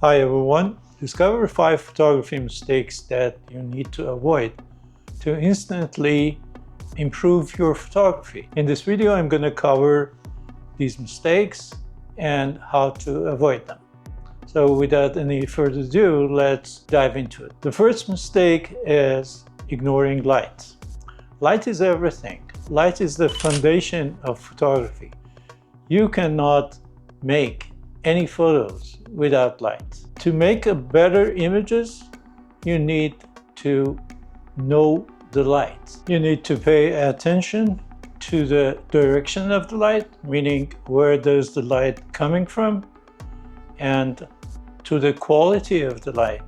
Hi everyone, discover 5 photography mistakes that you need to avoid to instantly improve your photography. In this video, I'm going to cover these mistakes and how to avoid them. So without any further ado, let's dive into it. The first mistake is ignoring light. Light is everything. Light is the foundation of photography. You cannot make any photos without light. To make a better images, you need to know the light. You need to pay attention to the direction of the light, meaning where does the light coming from, and to the quality of the light.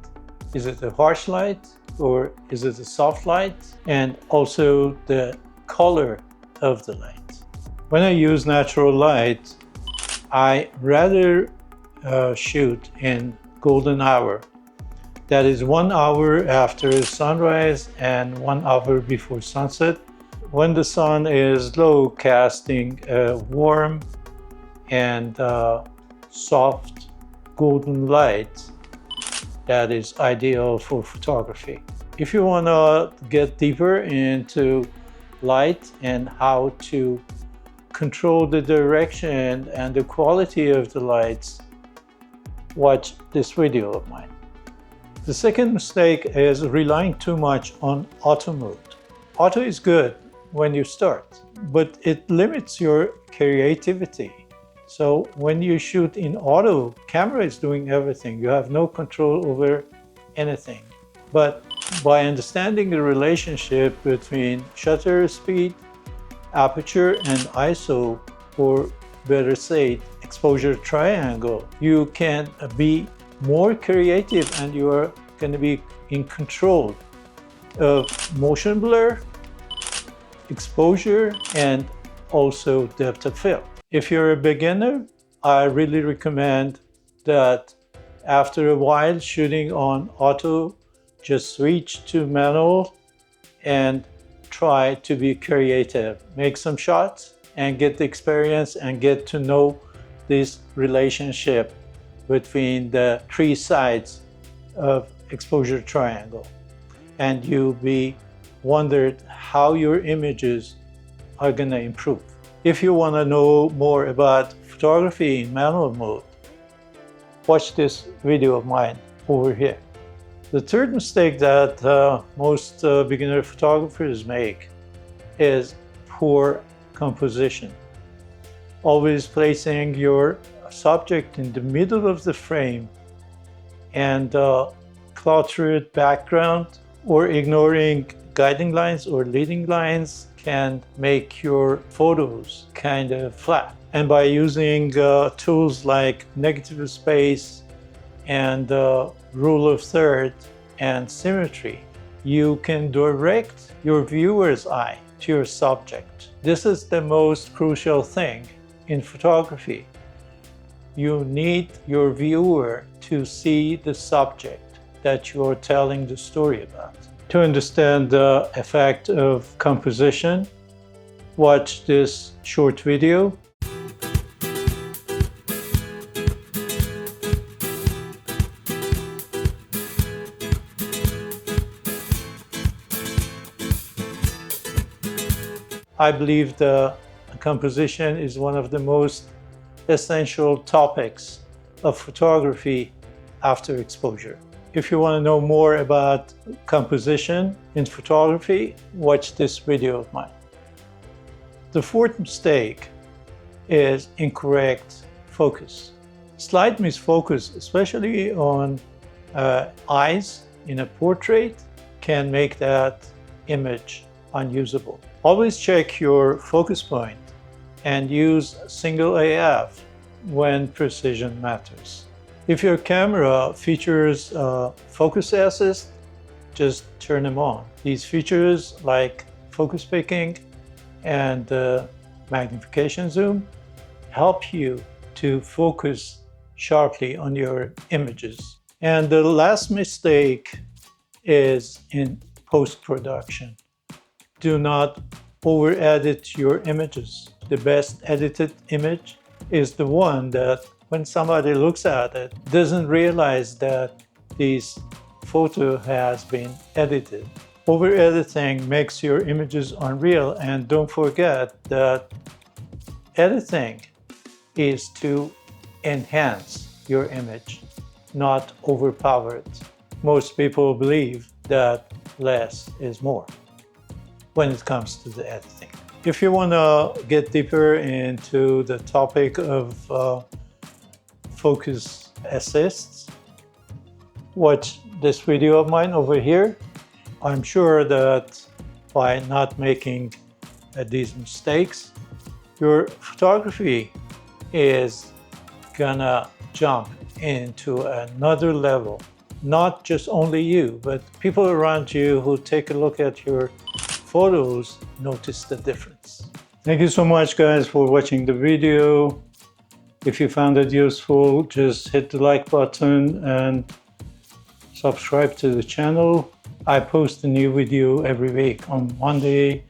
Is it a harsh light or is it a soft light? And also the color of the light. When I use natural light, I rather shoot in golden hour. That is 1 hour after sunrise and 1 hour before sunset, when the sun is low, casting a warm and soft golden light that is ideal for photography. If you want to get deeper into light and how to control the direction and the quality of the lights, watch this video of mine. The second mistake is relying too much on auto mode. Auto is good when you start, but it limits your creativity. So when you shoot in auto, camera is doing everything. You have no control over anything. But by understanding the relationship between shutter speed, aperture, and ISO, or better said, exposure triangle, you can be more creative and you are going to be in control of motion blur, exposure, and also depth of field. If you're a beginner, I really recommend that after a while shooting on auto, just switch to manual and try to be creative. Make some shots and get the experience and get to know this relationship between the three sides of exposure triangle. And you'll be wondered how your images are gonna improve. If you wanna know more about photography in manual mode, watch this video of mine over here. The third mistake that most beginner photographers make is poor composition. Always placing your subject in the middle of the frame and cluttered background or ignoring guiding lines or leading lines can make your photos kind of flat. And by using tools like negative space and rule of third and symmetry, you can direct your viewer's eye to your subject. This is the most crucial thing in photography. You need your viewer to see the subject that you are telling the story about. To understand the effect of composition, watch this short video. I believe the composition is one of the most essential topics of photography after exposure. If you want to know more about composition in photography, watch this video of mine. The fourth mistake is incorrect focus. Slight misfocus, especially on eyes in a portrait, can make that image unusable. Always check your focus point and use single AF when precision matters. If your camera features focus assist, just turn them on. These features like focus picking and magnification zoom help you to focus sharply on your images. And the last mistake is in post-production. Do not over-edit your images. The best edited image is the one that when somebody looks at it, doesn't realize that this photo has been edited. Over editing makes your images unreal, and don't forget that editing is to enhance your image, not overpower it. Most people believe that less is more when it comes to the editing. If you want to get deeper into the topic of focus assists, watch this video of mine over here. I'm sure that by not making these mistakes, your photography is gonna jump into another level. Not just only you, but people around you who take a look at your photos notice the difference. Thank you so much, guys, for watching the video. If you found it useful, just hit the like button and subscribe to the channel. I post a new video every week on Monday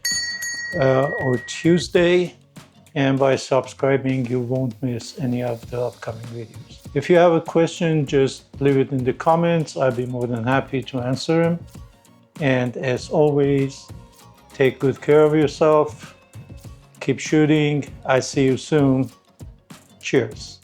or Tuesday, and by subscribing you won't miss any of the upcoming videos. If you have a question, just leave it in the comments. I'll be more than happy to answer them. And as always, take good care of yourself. Keep shooting. I see you soon. Cheers.